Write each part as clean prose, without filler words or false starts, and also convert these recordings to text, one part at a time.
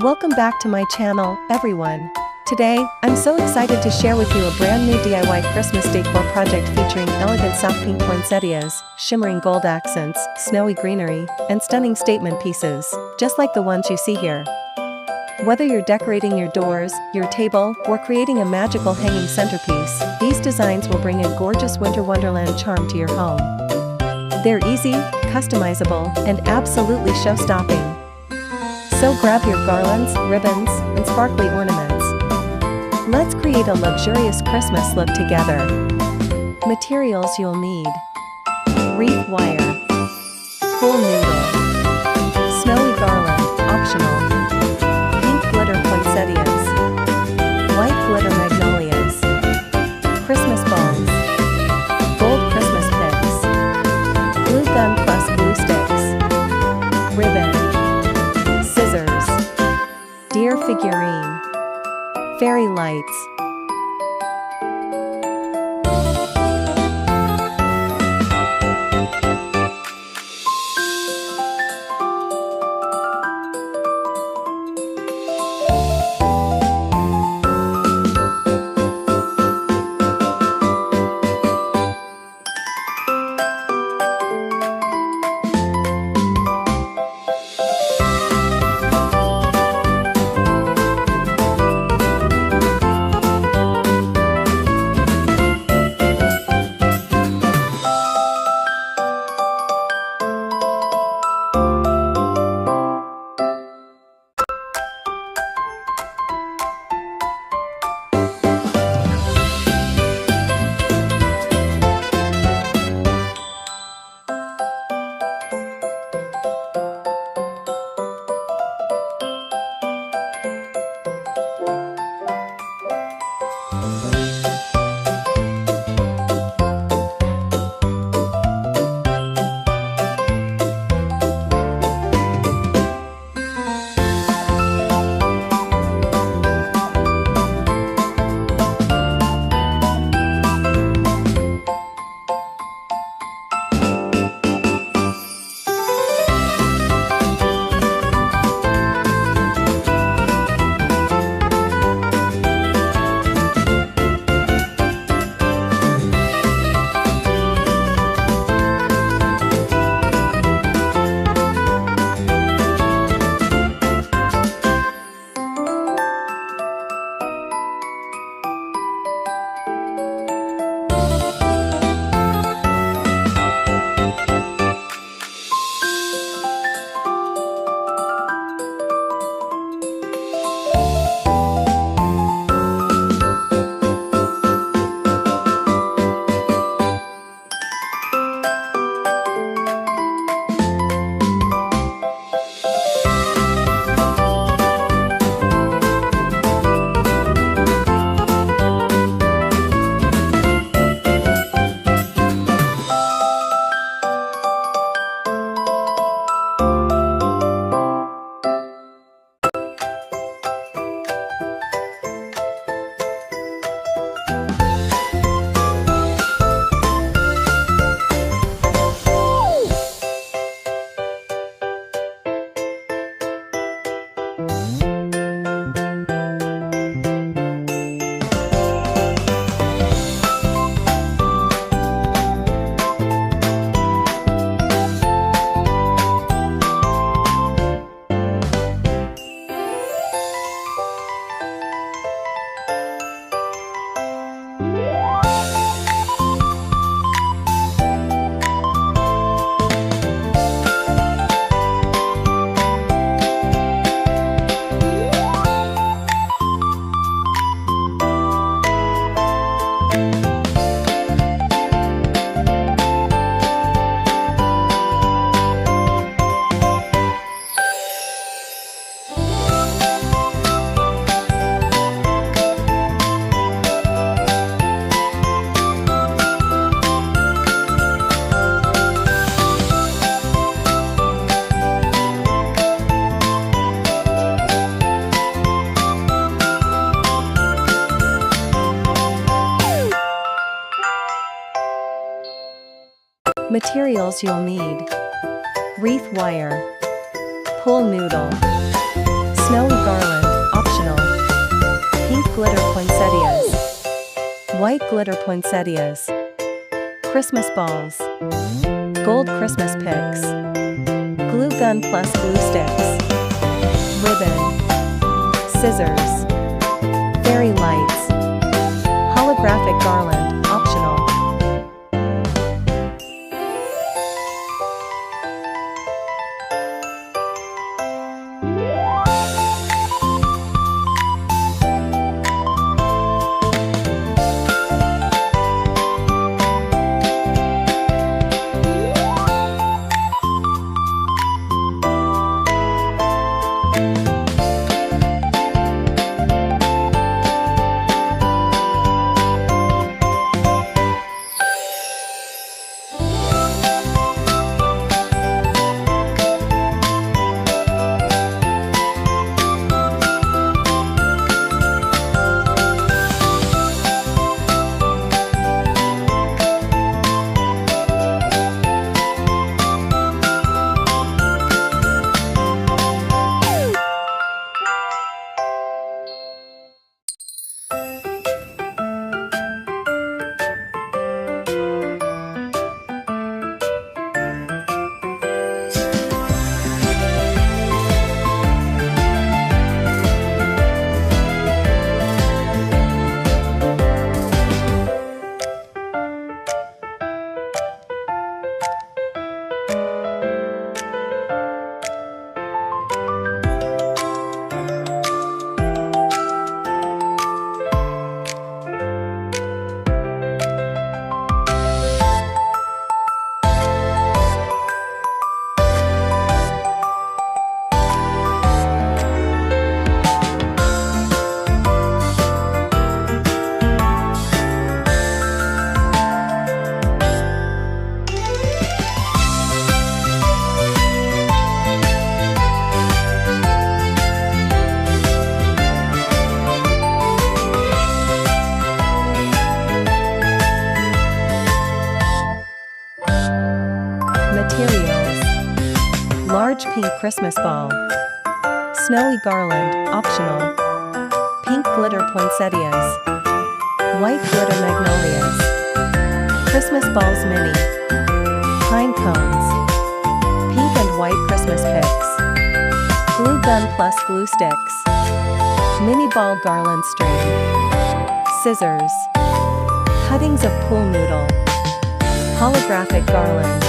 Welcome back to my channel, everyone. Today, I'm so excited to share with you a brand new DIY Christmas decor project featuring elegant soft pink poinsettias, shimmering gold accents, snowy greenery, and stunning statement pieces, just like the ones you see here. Whether you're decorating your doors, your table, or creating a magical hanging centerpiece, these designs will bring a gorgeous winter wonderland charm to your home. They're easy, customizable, and absolutely show-stopping. So grab your garlands, ribbons, and sparkly ornaments. Let's create a luxurious Christmas look together. Materials you'll need: wreath wire, cool noodle, snowy garland, optional, pink glitter poinsettias, white glitter magnolias, Christmas balls, gold Christmas picks, glue gun plus glue sticks, ribbon, scissors, deer figurine, fairy lights. Materials you'll need: wreath wire, pool noodle, snowy garland, white glitter poinsettias, Christmas balls, gold Christmas picks, glue gun plus glue sticks, ribbon, scissors, fairy lights, holographic garland, optional. Materials: large pink Christmas ball, snowy garland, optional, pink glitter poinsettias, white glitter magnolias, Christmas balls mini, pine cones, pink and white Christmas picks, glue gun plus glue sticks, mini ball garland string, scissors, cuttings of pool noodle, holographic garland.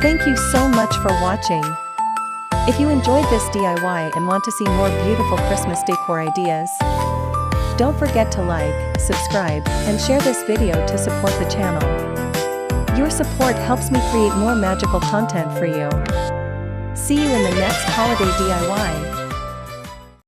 Thank you so much for watching. If you enjoyed this DIY and want to see more beautiful Christmas decor ideas, don't forget to like, subscribe, and share this video to support the channel. Your support helps me create more magical content for you. See you in the next holiday DIY.